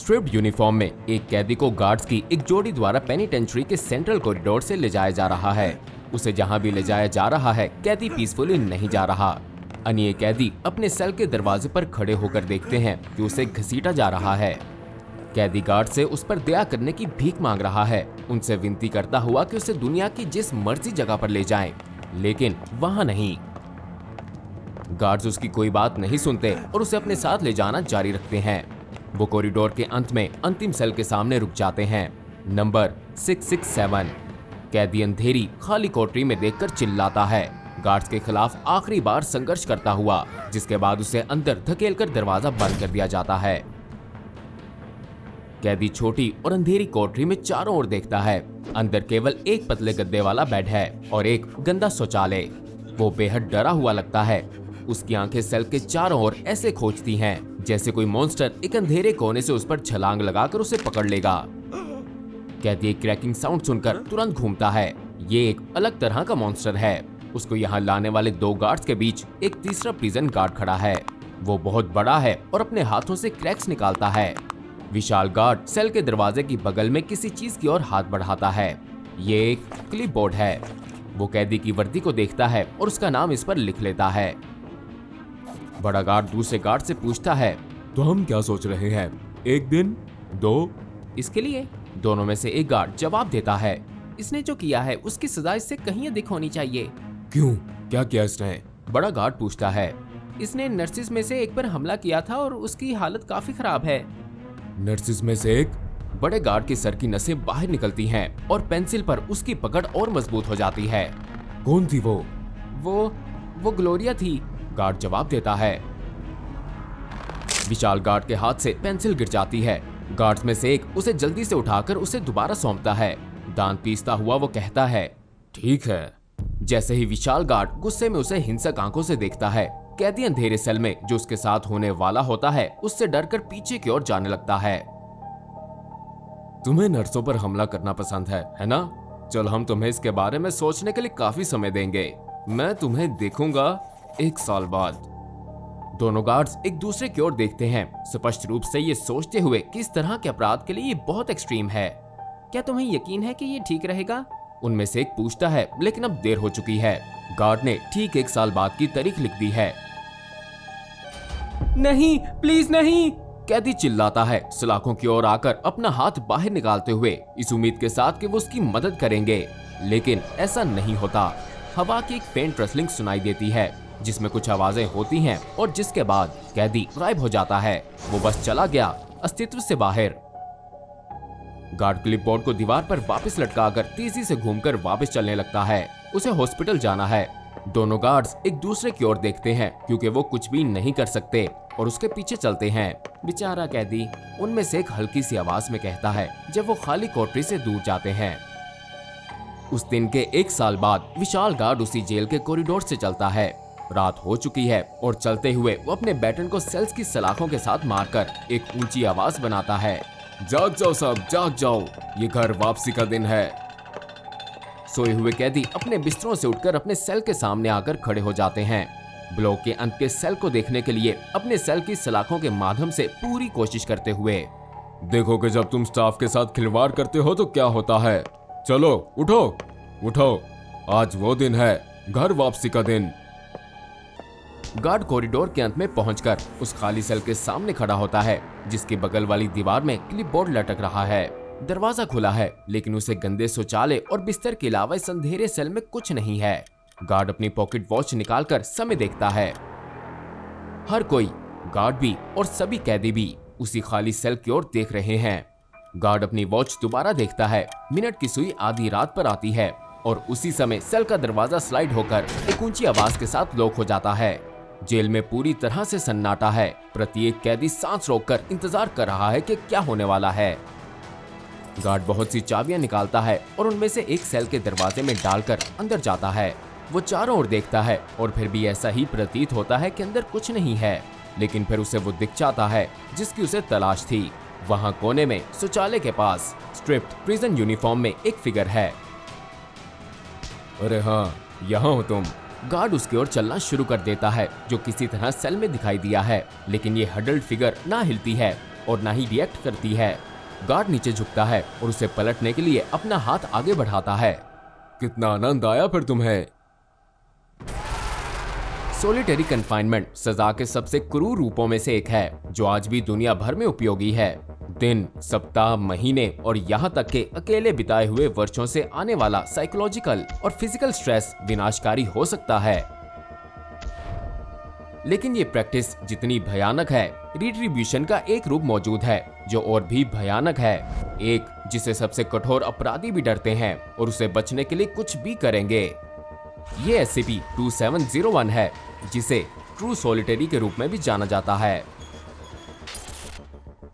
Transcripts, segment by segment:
Stripped uniform में एक कैदी को गार्ड्स की एक जोड़ी द्वारा पेनिटेंट्री के सेंट्रल कॉरिडोर से ले जाया जा रहा है। उसे जहां भी ले जाया जा रहा है, कैदी पीसफुली नहीं जा रहा। अन्य कैदी अपने सेल के दरवाजे पर खड़े होकर देखते हैं कि उसे घसीटा जा रहा है। कैदी गार्ड से उस पर दया करने की भीख मांग रहा है, उनसे विनती करता हुआ कि उसे दुनिया की जिस मर्जी जगह पर ले जाएं, लेकिन वहां नहीं। गार्ड्स उसकी कोई बात नहीं सुनते और उसे अपने साथ ले जाना जारी रखते हैं। वो कॉरिडोर के अंत में अंतिम सेल के सामने रुक जाते हैं, नंबर 667। कैदी अंधेरी खाली कोठरी में देखकर चिल्लाता है, गार्ड्स के खिलाफ आखिरी बार संघर्ष करता हुआ, जिसके बाद उसे अंदर धकेलकर दरवाजा बंद कर दिया जाता है। कैदी छोटी और अंधेरी कोठरी में चारों ओर देखता है। अंदर केवल एक पतले गद्दे वाला बेड है और एक गंदा शौचालय। वो बेहद डरा हुआ लगता है। उसकी आंखें सेल के चारों ओर ऐसे खोजती हैं जैसे कोई मॉन्स्टर एक अंधेरे कोने से उस पर छलांग लगाकर उसे पकड़ लेगा। कैदी एक क्रैकिंग साउंड सुनकर तुरंत घूमता है। ये एक अलग तरह का मॉन्स्टर है। उसको यहाँ लाने वाले दो गार्ड्स के बीच एक तीसरा प्रिजन गार्ड खड़ा है। वो बहुत बड़ा है और अपने हाथों से क्रैक्स निकालता है। विशाल गार्ड सेल के दरवाजे की बगल में किसी चीज की ओर हाथ बढ़ाता है। ये एक क्लिपबोर्ड है। वो कैदी की वर्दी को देखता है और उसका नाम इस पर लिख लेता है। बड़ा गार्ड दूसरे गार्ड से पूछता है, तो हम क्या सोच रहे हैं, एक दिन, दो? इसके लिए दोनों में से एक गार्ड जवाब देता है, इसने जो किया है उसकी सजा इससे कहीं अधिक होनी चाहिए। क्यों, क्या किया इसने? बड़ा गार्ड पूछता है, इसने नर्सिस में से एक पर हमला किया था और उसकी हालत काफी खराब है। नर्सिस में से एक? बड़े गार्ड के सर की नसें बाहर निकलती हैं और पेंसिल पर उसकी पकड़ और मजबूत हो जाती है। कौन थी वो? वो ग्लोरिया थी, गार्ड जवाब देता है। विशाल गार्ड के हाथ से पेंसिल गिर जाती है। गार्ड्स में से एक उसे जल्दी से उठाकर उसे दोबारा सौंपता है। दांत पीसता हुआ वो कहता है, ठीक है। जैसे ही विशाल गार्ड गुस्से में उसे हिंसक आंखों से देखता है, कैदी अंधेरे सेल में जो उसके साथ होने वाला होता है उससे डरकर पीछे की ओर जाने लगता है। तुम्हें नर्सों पर हमला करना पसंद है ना? चल, हम तुम्हें इसके बारे में सोचने के लिए काफी समय देंगे। मैं तुम्हें देखूंगा 1 साल बाद। दोनों गार्ड्स एक दूसरे की ओर देखते हैं, स्पष्ट रूप से ये सोचते हुए कि इस तरह के अपराध के लिए ये बहुत एक्सट्रीम है। क्या तुम्हें यकीन है कि ये ठीक रहेगा? उनमें से एक पूछता है, लेकिन अब देर हो चुकी है। गार्ड ने ठीक 1 साल बाद की तारीख लिख दी है। नहीं, प्लीज नहीं, कैदी चिल्लाता है, सलाखों की ओर आकर अपना हाथ बाहर निकालते हुए, इस उम्मीद के साथ कि वो उसकी मदद करेंगे, लेकिन ऐसा नहीं होता। हवा की एक फेंट रसलिंग सुनाई देती है जिसमें कुछ आवाजें होती हैं और जिसके बाद कैदी गायब हो जाता है। वो बस चला गया, अस्तित्व से बाहर। गार्ड क्लिपबोर्ड को दीवार पर वापस लटकाकर तेजी से घूमकर वापस चलने लगता है। उसे हॉस्पिटल जाना है। दोनों गार्ड्स एक दूसरे की ओर देखते हैं क्योंकि वो कुछ भी नहीं कर सकते और उसके पीछे चलते हैं। बेचारा कैदी, उनमें से एक हल्की सी आवाज में कहता है जब वो खाली कोठरी से दूर जाते हैं। उस दिन के 1 साल बाद विशाल गार्ड उसी जेल के कॉरिडोर से चलता है। रात हो चुकी है और चलते हुए वो अपने बैटन को सेल्स की सलाखों के साथ मारकर एक ऊंची आवाज बनाता है, जाग जाओ सब, जाग जाओ, ये घर वापसी का दिन है। सोए हुए कैदी अपने बिस्तरों से उठकर अपने सेल के सामने आकर खड़े हो जाते हैं, ब्लॉक के अंत के सेल को देखने के लिए अपने सेल की सलाखों के माध्यम से पूरी कोशिश करते हुए। देखो कि जब तुम स्टाफ के साथ खिलवाड़ करते हो तो क्या होता है। चलो उठो, उठो, आज वो दिन है, घर वापसी का दिन। गार्ड कॉरिडोर के अंत में पहुंचकर उस खाली सेल के सामने खड़ा होता है जिसके बगल वाली दीवार में क्लिपबोर्ड लटक रहा है। दरवाजा खुला है लेकिन उसे गंदे शौचालय और बिस्तर के अलावा इस अंधेरे सेल में कुछ नहीं है। गार्ड अपनी पॉकेट वॉच निकालकर समय देखता है। हर कोई, गार्ड भी और सभी कैदी भी, उसी खाली सेल की ओर देख रहे हैं। गार्ड अपनी वॉच दोबारा देखता है। मिनट की सुई आधी रात पर आती है और उसी समय सेल का दरवाजा स्लाइड होकर एक ऊंची आवाज के साथ लॉक हो जाता है। जेल में पूरी तरह से सन्नाटा है। प्रत्येक कैदी सांस रोककर इंतजार कर रहा है कि क्या होने वाला है। गार्ड बहुत सी चाबियां निकालता है और उनमें से एक सेल के दरवाजे में डालकर अंदर जाता है। वो चारों ओर देखता है और फिर भी ऐसा ही प्रतीत होता है कि अंदर कुछ नहीं है, लेकिन फिर उसे वो दिख जाता है जिसकी उसे तलाश थी। वहां कोने में शौचालय के पास स्ट्रिप्ड प्रिजन यूनिफॉर्म में एक फिगर है। अरे हाँ, यहाँ हो तुम। गार्ड उसकी ओर चलना शुरू कर देता है जो किसी तरह सेल में दिखाई दिया है, लेकिन ये हडल्ड फिगर ना हिलती है और ना ही रिएक्ट करती है। गार्ड नीचे झुकता है और उसे पलटने के लिए अपना हाथ आगे बढ़ाता है। कितना आनंद आया फिर तुम्हें। सोलिटरी कन्फाइनमेंट सजा के सबसे क्रूर रूपों में से एक है जो आज भी दुनिया भर में उपयोगी है। दिन, सप्ताह, महीने और यहाँ तक के अकेले बिताए हुए वर्षों से आने वाला साइकोलॉजिकल और फिजिकल स्ट्रेस विनाशकारी हो सकता है। लेकिन ये प्रैक्टिस जितनी भयानक है, रिट्रीब्यूशन का एक रूप मौजूद है जो और भी भयानक है, एक जिसे सबसे कठोर अपराधी भी डरते हैं और उसे बचने के लिए कुछ भी करेंगे। ये SCP-2701 है, जिसे ट्रू सॉलिटरी के रूप में भी जाना जाता है।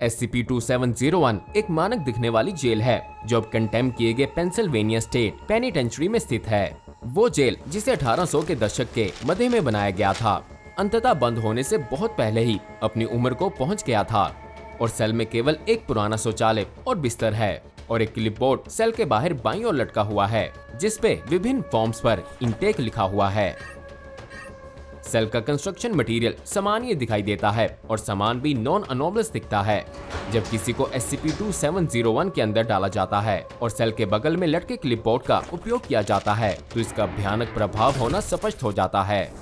SCP-2701 एक मानक दिखने वाली जेल है जो अब कंटेम किए गए पेंसिल्वेनिया स्टेट पेनिटेंचरी में स्थित है। वो जेल जिसे 1800 के दशक के मध्य में बनाया गया था, अंततः बंद होने से बहुत पहले ही अपनी उम्र को पहुंच गया था और सेल में केवल एक पुराना शौचालय और बिस्तर है और एक क्लिपबोर्ड सेल के बाहर बाईं ओर लटका हुआ है जिस पे विभिन्न फॉर्म्स पर इनटेक लिखा हुआ है। सेल का कंस्ट्रक्शन मटेरियल सामान्य दिखाई देता है और सामान भी नॉन अनोमलस दिखता है। जब किसी को SCP-2701 के अंदर डाला जाता है और सेल के बगल में लटके क्लिपबोर्ड का उपयोग किया जाता है तो इसका भयानक प्रभाव होना स्पष्ट हो जाता है।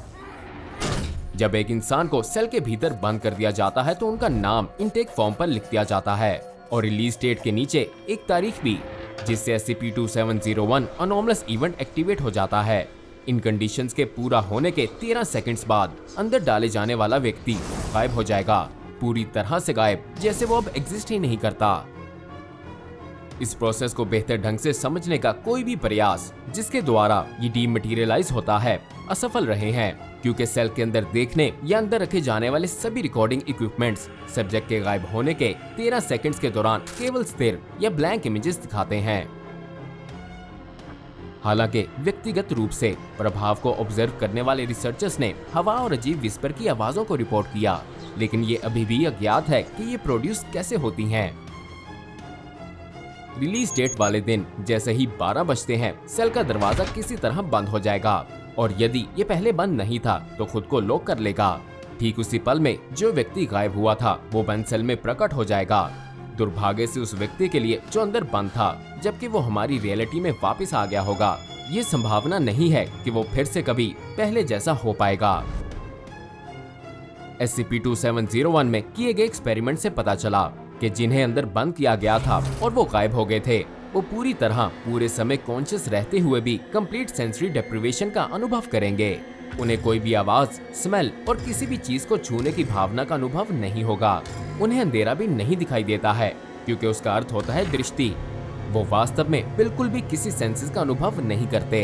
जब एक इंसान को सेल के भीतर बंद कर दिया जाता है तो उनका नाम इनटेक फॉर्म पर लिख दिया जाता है और रिलीज डेट के नीचे एक तारीख भी, जिससे SCP-2701 अनोमलस इवेंट एक्टिवेट हो जाता है। इन कंडीशंस के पूरा होने के 13 सेकंड्स बाद अंदर डाले जाने वाला व्यक्ति गायब हो जाएगा, पूरी तरह से गायब, जैसे वो अब एग्जिस्ट ही नहीं करता। इस प्रोसेस को बेहतर ढंग से समझने का कोई भी प्रयास जिसके द्वारा ये डीमटेरियलाइज होता है असफल रहे हैं, क्योंकि सेल के अंदर देखने या अंदर रखे जाने वाले सभी रिकॉर्डिंग इक्विपमेंट्स सब्जेक्ट के गायब होने के 13 सेकंड्स के दौरान केवल स्थिर या ब्लैंक इमेजेस दिखाते हैं। हालांकि व्यक्तिगत रूप से प्रभाव को ऑब्जर्व करने वाले रिसर्चर्स ने हवा और अजीब विस्पर की आवाजों को रिपोर्ट किया, लेकिन ये अभी भी अज्ञात है कि ये प्रोड्यूस कैसे होती हैं। रिलीज डेट वाले दिन जैसे ही 12 बजते हैं, सेल का दरवाजा किसी तरह बंद हो जाएगा और यदि ये पहले बंद नहीं था तो खुद को लॉक कर लेगा। ठीक उसी पल में जो व्यक्ति गायब हुआ था वो बंद सेल में प्रकट हो जाएगा, दुर्भाग्य से उस व्यक्ति के लिए जो अंदर बंद था, जबकि वो हमारी रियलिटी में वापस आ गया होगा। ये संभावना नहीं है कि वो फिर से कभी पहले जैसा हो पाएगा। SCP-2701 में किए गए एक्सपेरिमेंट से पता चला कि जिन्हें अंदर बंद किया गया था और वो गायब हो गए थे, वो पूरी तरह पूरे समय कॉन्शियस रहते हुए भी कंप्लीट सेंसरी डेप्रिवेशन का अनुभव करेंगे। उन्हें कोई भी आवाज, स्मेल और किसी भी चीज को छूने की भावना का अनुभव नहीं होगा। उन्हें अंधेरा भी नहीं दिखाई देता है क्योंकि उसका अर्थ होता है दृष्टि। वो वास्तव में बिल्कुल भी किसी सेंसेस का अनुभव नहीं करते।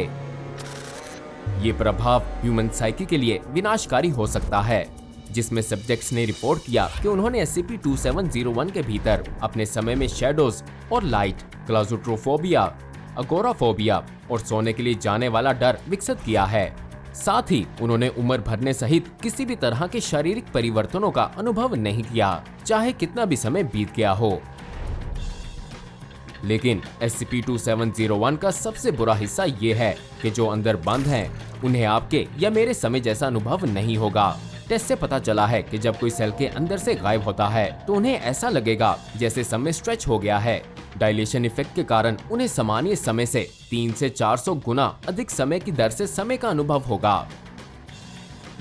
ये प्रभाव ह्यूमन साइकी के लिए विनाशकारी हो सकता है, जिसमें सब्जेक्ट्स ने रिपोर्ट किया कि उन्होंने SCP-2701 के भीतर अपने समय में शैडोज और लाइट, क्लाउस्ट्रोफोबिया, अगोराफोबिया और सोने के लिए जाने वाला डर विकसित किया है। साथ ही उन्होंने उम्र भरने सहित किसी भी तरह के शारीरिक परिवर्तनों का अनुभव नहीं किया, चाहे कितना भी समय बीत गया हो। लेकिन SCP-2701 का सबसे बुरा हिस्सा ये है कि जो अंदर बंद हैं, उन्हें आपके या मेरे समय जैसा अनुभव नहीं होगा। टेस्ट से पता चला है कि जब कोई सेल के अंदर से गायब होता है तो उन्हें ऐसा लगेगा जैसे समय स्ट्रेच हो गया है। डायलेशन इफेक्ट के कारण उन्हें सामान्य समय से 300 से 400 गुना अधिक समय की दर से समय का अनुभव होगा,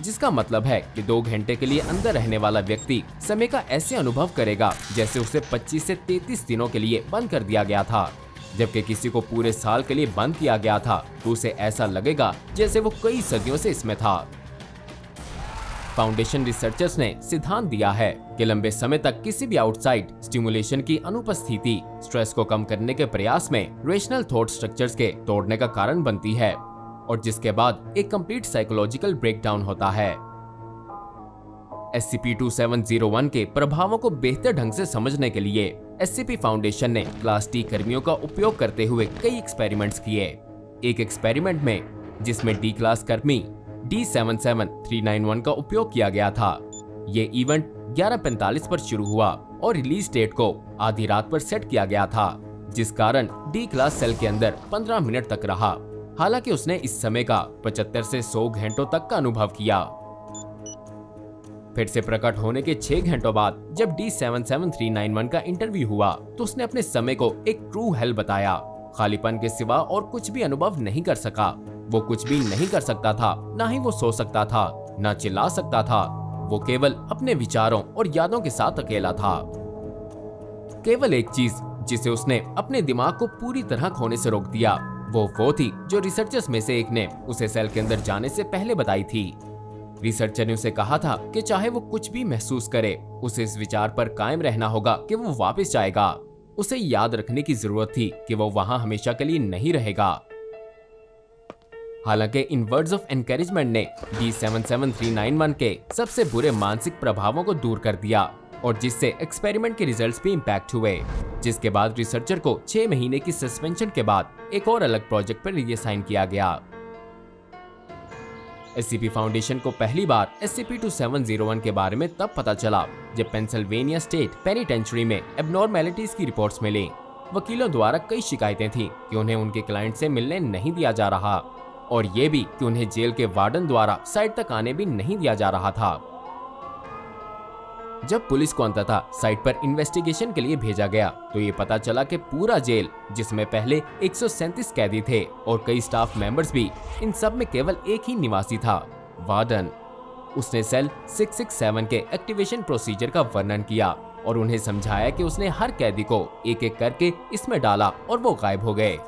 जिसका मतलब है कि 2 घंटे के लिए अंदर रहने वाला व्यक्ति समय का ऐसे अनुभव करेगा जैसे उसे 25 से 33 दिनों के लिए बंद कर दिया गया था। जबकि किसी को पूरे साल के लिए बंद किया गया था तो उसे ऐसा लगेगा जैसे वो कई सदियों से इसमें था। फाउंडेशन रिसर्चर्स ने सिद्धांत दिया है कि लंबे समय तक किसी भी आउटसाइड स्टिमुलेशन की अनुपस्थिति स्ट्रेस को कम करने के प्रयास में रेशनल थॉट स्ट्रक्चर्स के तोड़ने का कारण बनती है और जिसके बाद एक कंप्लीट साइकोलॉजिकल ब्रेकडाउन होता है। SCP-2701 के प्रभावों को बेहतर ढंग से समझने के लिए SCP फाउंडेशन ने क्लास टी कर्मियों का उपयोग करते हुए कई एक्सपेरिमेंट्स किए। एक एक्सपेरिमेंट में जिसमें डी क्लास कर्मी D77391 का उपयोग किया गया था। ये इवेंट 11:45 पर शुरू हुआ और रिलीज डेट को आधी रात पर सेट किया गया था, जिस कारण डी क्लास सेल के अंदर 15 मिनट तक रहा। हालांकि उसने इस समय का 75 से 100 घंटों तक का अनुभव किया। फिर से प्रकट होने के 6 घंटों बाद जब D77391 का इंटरव्यू हुआ तो उसने अपने समय को एक ट्रू हेल बताया। खालीपन के सिवा और कुछ भी अनुभव नहीं कर सका। वो कुछ भी नहीं कर सकता था, ना ही वो सो सकता था, ना चिल्ला सकता था। वो केवल अपने विचारों और यादों के साथ अकेला था। केवल एक चीज जिसे उसने अपने दिमाग को पूरी तरह खोने से रोक दिया, वो थी जो रिसर्चर्स में से एक ने उसे सेल के अंदर जाने से पहले बताई थी। रिसर्चर ने उसे कहा था कि चाहे वो कुछ भी महसूस करे, उसे इस विचार पर कायम रहना होगा कि वो वापस जाएगा। उसे याद रखने की जरूरत थी कि वो वहां हमेशा के लिए नहीं रहेगा। हालांकि इन वर्ड्स ऑफ एनकरेजमेंट ने D77391 के सबसे बुरे मानसिक प्रभावों को दूर कर दिया और जिससे एक्सपेरिमेंट के रिजल्ट्स भी इंपैक्ट हुए। जिसके बाद रिसर्चर को 6 महीने की सस्पेंशन के बाद एक और अलग प्रोजेक्ट पर रीअसाइन किया गया। SCP फाउंडेशन को पहली बार SCP-2701 के बारे में तब पता चला जब पेंसिल्वेनिया स्टेट पेनिटेंचरी में एबनॉर्मेलिटीज की रिपोर्ट्स मिली। वकीलों द्वारा कई शिकायतें थीं कि उन्हें उनके क्लाइंट से मिलने नहीं दिया जा रहा और ये भी कि उन्हें जेल के वार्डन द्वारा साइट तक आने भी नहीं दिया जा रहा था। जब पुलिस को अंततः साइट पर इन्वेस्टिगेशन के लिए भेजा गया तो ये पता चला कि पूरा जेल, जिसमें पहले 137 कैदी थे और कई स्टाफ मेंबर्स भी, इन सब में केवल एक ही निवासी था, वार्डन। उसने सेल 667 के एक्टिवेशन प्रोसीजर का वर्णन किया और उन्हें समझाया कि उसने हर कैदी को एक एक करके इसमें डाला और वो गायब हो गए।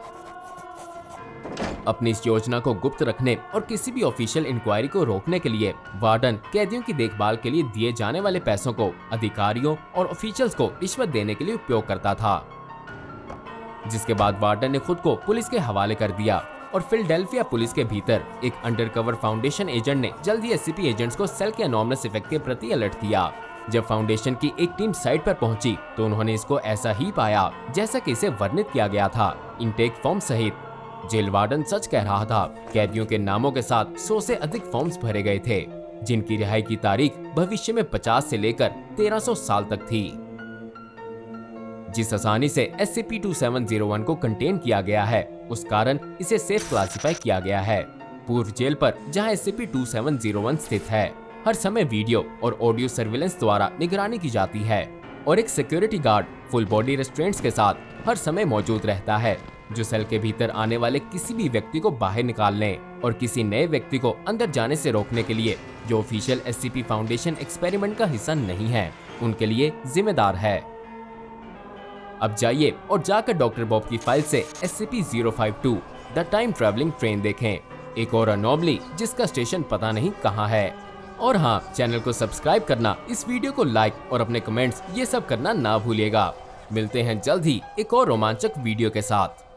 अपनी इस योजना को गुप्त रखने और किसी भी ऑफिशियल इंक्वायरी को रोकने के लिए वार्डन कैदियों की देखभाल के लिए दिए जाने वाले पैसों को अधिकारियों और ऑफिशियल्स को रिश्वत देने के लिए उपयोग करता था। जिसके बाद वार्डन ने खुद को पुलिस के हवाले कर दिया और फिलाडेल्फिया पुलिस के भीतर एक अंडरकवर फाउंडेशन एजेंट ने जल्द ही SCP एजेंट्स को सेल के एनॉर्मस इफेक्ट के प्रति अलर्ट किया। जब फाउंडेशन की एक टीम साइट पर पहुंची तो उन्होंने इसको ऐसा ही पाया जैसा कि इसे वर्णित किया गया था, इंटेक फॉर्म सहित। जेल वार्डन सच कह रहा था। कैदियों के नामों के साथ 100 से अधिक फॉर्म्स भरे गए थे जिनकी रिहाई की तारीख भविष्य में 50 से लेकर 1300 साल तक थी। जिस आसानी से SCP-2701 को कंटेन किया गया है, उस कारण इसे सेफ क्लासिफाई किया गया है। पूर्व जेल पर जहां SCP-2701 स्थित है, हर समय वीडियो और ऑडियो सर्विलेंस द्वारा निगरानी की जाती है और एक सिक्योरिटी गार्ड फुल बॉडी रेस्ट्रेंट्स के साथ हर समय मौजूद रहता है, जो सेल के भीतर आने वाले किसी भी व्यक्ति को बाहर निकालने और किसी नए व्यक्ति को अंदर जाने से रोकने के लिए, जो ऑफिशियल SCP फाउंडेशन एक्सपेरिमेंट का हिस्सा नहीं है, उनके लिए जिम्मेदार है। अब जाइए और जाकर डॉक्टर बॉब की फाइल से SCP-052 the time travelling train देखें, एक और अनोमली जिसका स्टेशन पता नहीं कहाँ है। और हाँ, चैनल को सब्सक्राइब करना, इस वीडियो को लाइक और अपने कमेंट्स ये सब करना ना भूलिएगा। मिलते हैं जल्द ही एक और रोमांचक वीडियो के साथ।